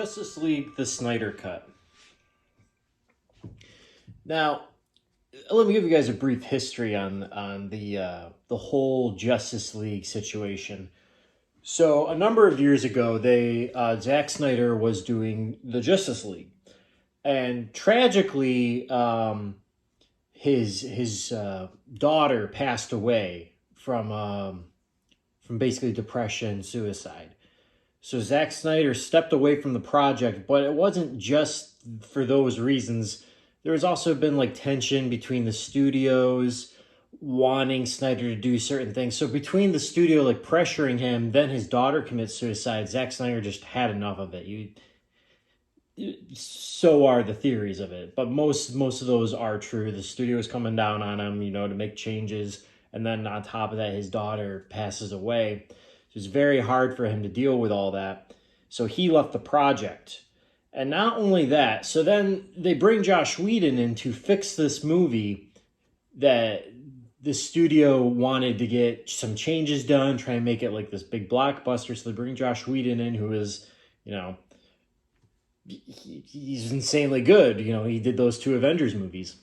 Justice League, the Snyder Cut. Now, let me give you guys a brief history on the whole Justice League situation. So, a number of years ago, Zack Snyder was doing the Justice League, and tragically, his daughter passed away from basically depression, suicide. So Zack Snyder stepped away from the project, but it wasn't just for those reasons. There has also been like tension between the studios wanting Snyder to do certain things. So between the studio like pressuring him, then his daughter commits suicide, Zack Snyder just had enough of it. So are the theories of it, but most of those are true. The studio is coming down on him, to make changes, and then on top of that, his daughter passes away. So it's very hard for him to deal with all that. So he left the project. And not only that, so then they bring Josh Whedon in to fix this movie that the studio wanted to get some changes done, try and make it like this big blockbuster. So they bring Josh Whedon in, who is, he's insanely good. He did those two Avengers movies.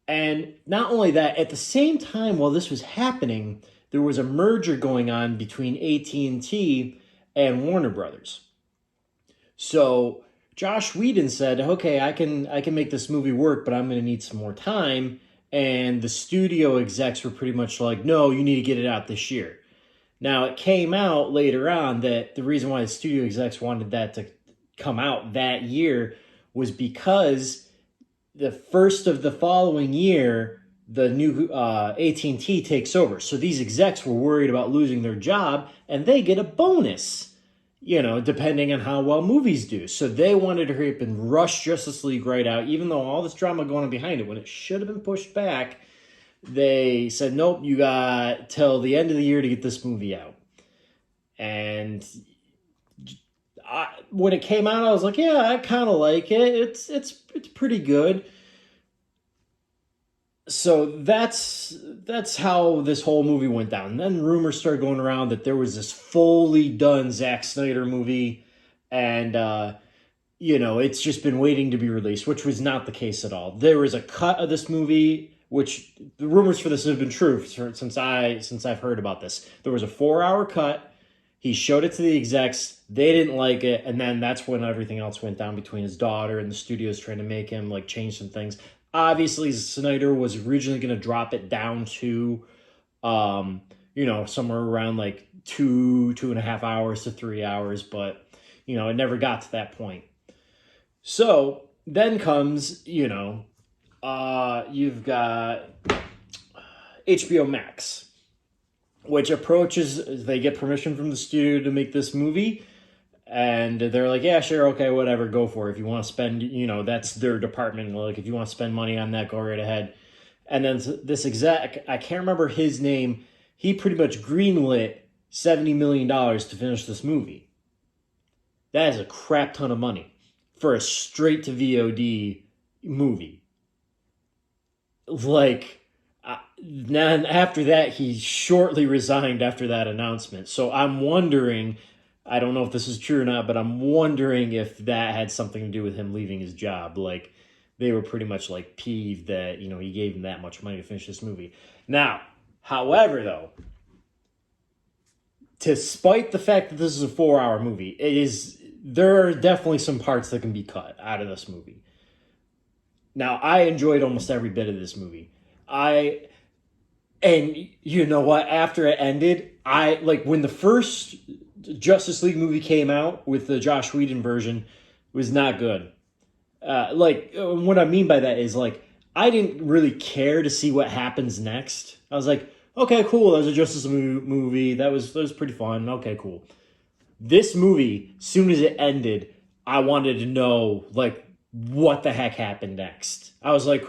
And not only that, at the same time while this was happening, there was a merger going on between AT&T and Warner Brothers. So Josh Whedon said, okay, I can make this movie work, but I'm going to need some more time. And the studio execs were pretty much like, no, you need to get it out this year. Now, it came out later on that the reason why the studio execs wanted that to come out that year was because the first of the following year, the new AT&T takes over. So these execs were worried about losing their job, and they get a bonus, depending on how well movies do. So they wanted to hurry up and rush Justice League right out, even though all this drama going on behind it, when it should have been pushed back. They said, nope, you got till the end of the year to get this movie out. And when it came out, I was like, yeah, I kind of like it. It's pretty good. So that's how this whole movie went down. And then rumors started going around that there was this fully done Zack Snyder movie, and it's just been waiting to be released, which was not the case at all. There was a cut of this movie, which the rumors for this have been true since I've heard about this. There was a 4-hour cut. He showed it to the execs. They didn't like it. And then that's when everything else went down between his daughter and the studios trying to make him like change some things. Obviously, Snyder was originally going to drop it down to, somewhere around like 2.5 hours to 3 hours. But, it never got to that point. So then comes, you've got HBO Max, which approaches, they get permission from the studio to make this movie. And they're like, yeah, sure, okay, whatever, go for it. If you want to spend, that's their department. Like, if you want to spend money on that, go right ahead. And then this exec, I can't remember his name, he pretty much greenlit $70 million to finish this movie. That is a crap ton of money for a straight-to-VOD movie. Then after that, he shortly resigned after that announcement. So I'm wondering, I don't know if this is true or not, but I'm wondering if that had something to do with him leaving his job. Like, they were pretty much like peeved that, he gave him that much money to finish this movie. Now, however, though, despite the fact that this is a 4-hour movie, there are definitely some parts that can be cut out of this movie. Now, I enjoyed almost every bit of this movie. And you know what? After it ended, when the first Justice League movie came out with the Josh Whedon version, was not good. What I mean by that is, I didn't really care to see what happens next. I was like, okay, cool, that was a Justice League movie. That was pretty fun. Okay, cool. This movie, soon as it ended, I wanted to know, what the heck happened next. I was like,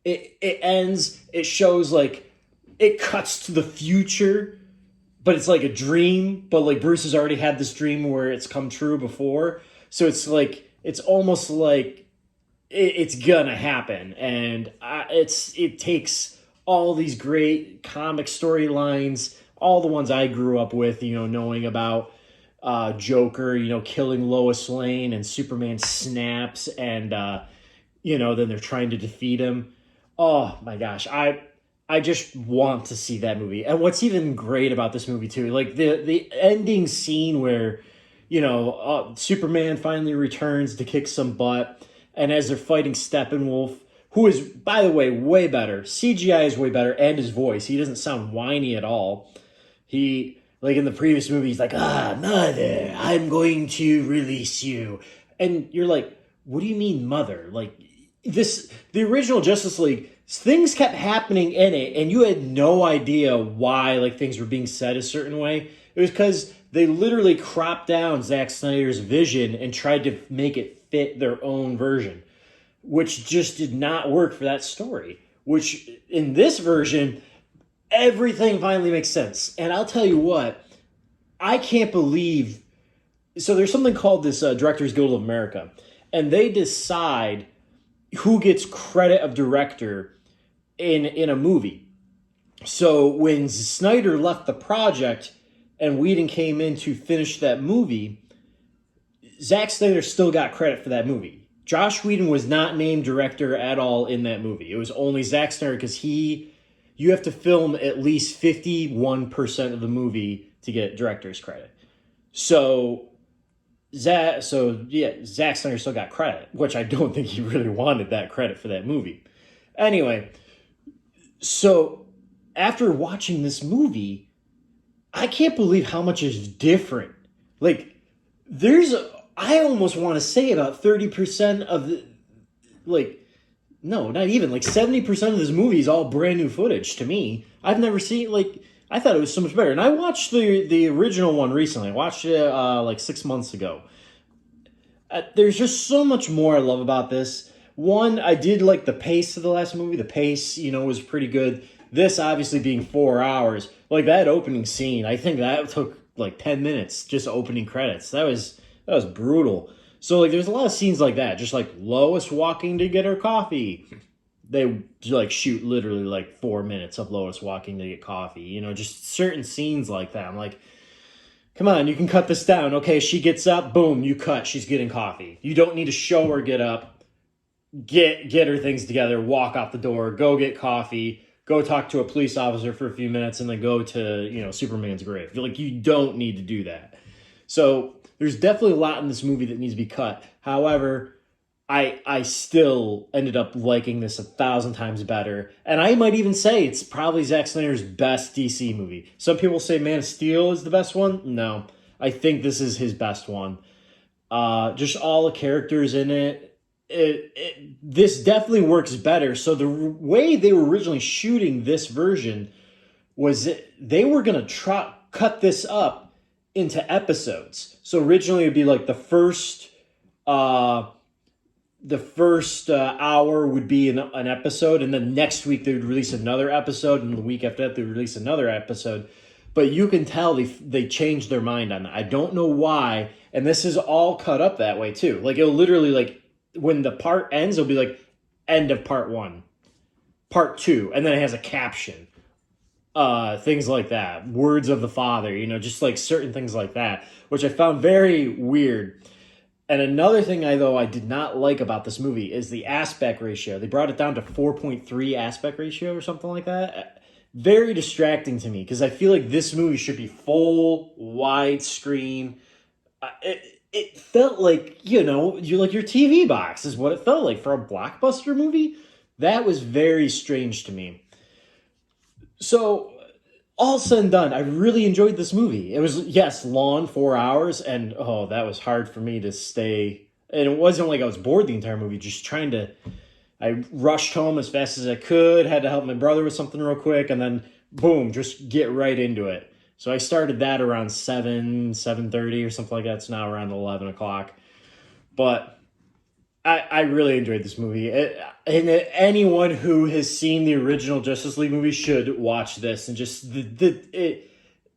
it ends, it shows, it cuts to the future, but it's like a dream, but Bruce has already had this dream where it's come true before. So it's almost like it's gonna happen. And it takes all these great comic storylines, all the ones I grew up with, knowing about Joker, killing Lois Lane, and Superman snaps, and then they're trying to defeat him. Oh my gosh, I just want to see that movie. And what's even great about this movie too, like the ending scene where Superman finally returns to kick some butt, and as they're fighting Steppenwolf, who is, by the way, way better. CGI is way better, and his voice. He doesn't sound whiny at all. He, like in the previous movie, he's like, mother, I'm going to release you. And you're like, what do you mean, mother? Like, the original Justice League, things kept happening in it, and you had no idea why, like, things were being said a certain way. It was because they literally cropped down Zack Snyder's vision and tried to make it fit their own version, which just did not work for that story. Which, in this version, everything finally makes sense. And I'll tell you what, I can't believe... So there's something called this Directors Guild of America, and they decide who gets credit of director in a movie. So when Snyder left the project and Whedon came in to finish that movie, Zack Snyder still got credit for that movie. Josh Whedon was not named director at all in that movie. It was only Zack Snyder, because you have to film at least 51% of the movie to get director's credit. Zack Snyder still got credit, which I don't think he really wanted that credit for that movie. Anyway, so after watching this movie, I can't believe how much is different. Like, I almost want to say about 30% of the, like, no, not even, like 70% of this movie is all brand new footage to me. I've never seen, like, I thought it was so much better. And I watched the original one recently. I watched it like 6 months ago. There's just so much more I love about this. One, I did like the pace of the last movie. The pace, was pretty good. This obviously being 4 hours. Like that opening scene, I think that took like 10 minutes, just opening credits. That was brutal. So like there's a lot of scenes like that. Just like Lois walking to get her coffee. They like shoot literally like 4 minutes of Lois walking to get coffee. Just certain scenes like that. I'm like, come on, you can cut this down. Okay, she gets up, boom, you cut. She's getting coffee. You don't need to show her get up, get her things together, walk out the door, go get coffee, go talk to a police officer for a few minutes, and then go to, Superman's grave. Like, you don't need to do that. So there's definitely a lot in this movie that needs to be cut. However, I still ended up liking this 1,000 times better. And I might even say it's probably Zack Snyder's best DC movie. Some people say Man of Steel is the best one. No, I think this is his best one. Just all the characters in it. This definitely works better. So the way they were originally shooting this version was they were going to cut this up into episodes. So originally it would be like the first hour would be an episode, and then next week they would release another episode, and the week after that they would release another episode. But you can tell they changed their mind on that. I don't know why, and this is all cut up that way too. Like it'll literally, like, when the part ends, it'll be like end of part 1, part 2, and then it has a caption. Things like that, words of the father, just like certain things like that, which I found very weird. And another thing I did not like about this movie is the aspect ratio. They brought it down to 4.3 aspect ratio or something like that. Very distracting to me, because I feel like this movie should be full widescreen. It felt like, you're like your TV box is what it felt like for a blockbuster movie. That was very strange to me. So, all said and done, I really enjoyed this movie. It was, yes, long, 4 hours, and that was hard for me to stay. And it wasn't like I was bored the entire movie, just I rushed home as fast as I could, had to help my brother with something real quick, and then, boom, just get right into it. So I started that around 7:30 or something like that. It's now around 11 o'clock. But I really enjoyed this movie. And anyone who has seen the original Justice League movie should watch this. And just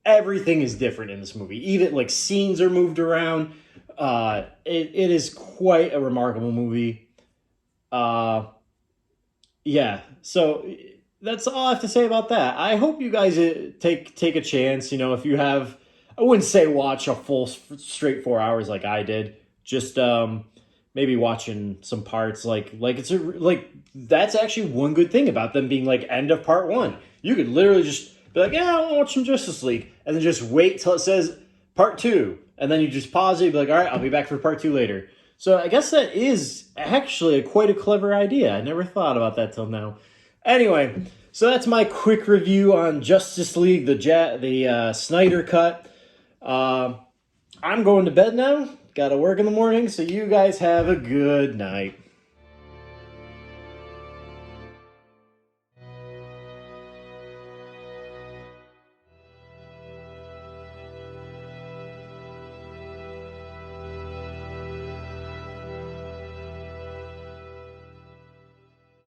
everything is different in this movie. Even like scenes are moved around. It is quite a remarkable movie. Yeah. So that's all I have to say about that. I hope you guys take a chance. If you have I wouldn't say watch a full straight 4 hours like I did. Just maybe watching some parts like it's like that's actually one good thing about them being like end of part one. You could literally just be like, yeah, I want to watch some Justice League, and then just wait till it says part two, and then you just pause it, be like, all right, I'll be back for part two later. So I guess that is actually quite a clever idea. I never thought about that till now. Anyway, so that's my quick review on Justice League, the Snyder cut. I'm going to bed now. Got to work in the morning, so you guys have a good night.